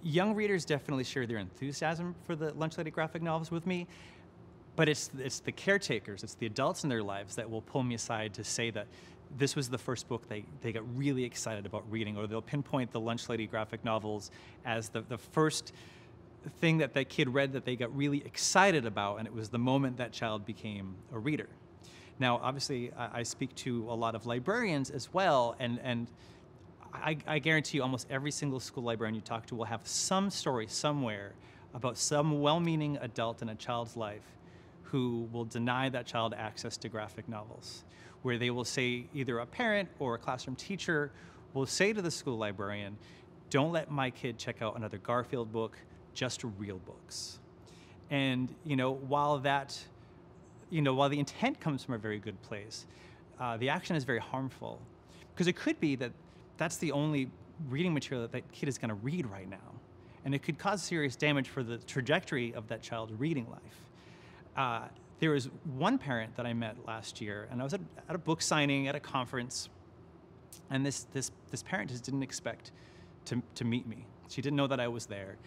young readers definitely share their enthusiasm for the Lunch Lady graphic novels with me, but it's the caretakers, it's the adults in their lives that will pull me aside to say that this was the first book they got really excited about reading, or they'll pinpoint the Lunch Lady graphic novels as the first thing that kid read that they got really excited about, and it was the moment that child became a reader. Now, obviously, I speak to a lot of librarians as well, and I guarantee you almost every single school librarian you talk to will have some story somewhere about some well-meaning adult in a child's life who will deny that child access to graphic novels, where they will say, either a parent or a classroom teacher will say to the school librarian, don't let my kid check out another Garfield book, just real books. And while the intent comes from a very good place, the action is very harmful, because it could be that that's the only reading material that kid is going to read right now, and it could cause serious damage for the trajectory of that child's reading life. There was one parent that I met last year, and I was at a book signing at a conference, and this parent just didn't expect to meet me. She didn't know that I was there.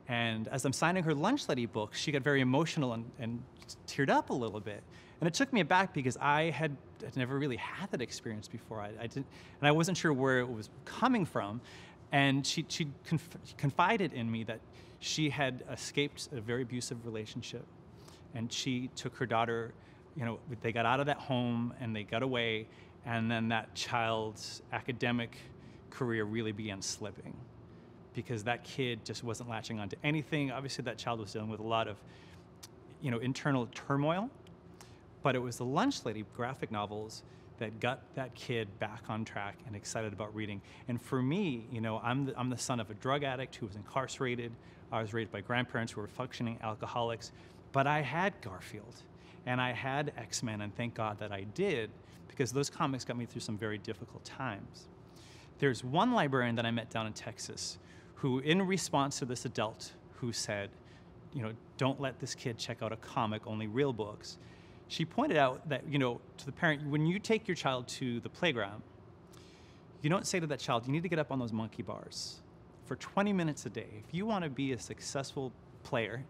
And as I'm signing her Lunch Lady book, she got very emotional and teared up a little bit. And it took me aback, because I'd never really had that experience before. I didn't, and I wasn't sure where it was coming from. And she confided in me that she had escaped a very abusive relationship. And she took her daughter, they got out of that home and they got away. And then that child's academic career really began slipping, because that kid just wasn't latching onto anything. Obviously, that child was dealing with a lot of, internal turmoil, but it was the Lunch Lady graphic novels that got that kid back on track and excited about reading. And for me, I'm the son of a drug addict who was incarcerated. I was raised by grandparents who were functioning alcoholics, but I had Garfield and I had X-Men, and thank God that I did, because those comics got me through some very difficult times. There's one librarian that I met down in Texas who, in response to this adult who said, don't let this kid check out a comic, only real books, she pointed out that, to the parent, when you take your child to the playground, you don't say to that child, you need to get up on those monkey bars for 20 minutes a day. If you want to be a successful player,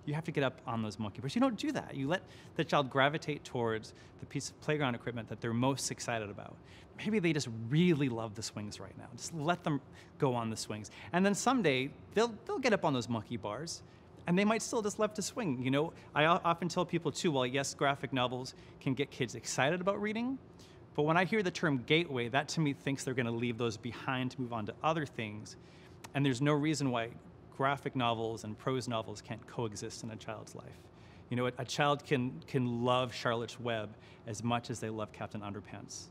you have to get up on those monkey bars. You don't do that. You let the child gravitate towards the piece of playground equipment that they're most excited about. Maybe they just really love the swings right now. Just let them go on the swings. And then someday, they'll get up on those monkey bars, and they might still just love to swing. I often tell people too, well, yes, graphic novels can get kids excited about reading, but when I hear the term gateway, that to me thinks they're gonna leave those behind to move on to other things. And there's no reason why graphic novels and prose novels can't coexist in a child's life. A child can love Charlotte's Web as much as they love Captain Underpants.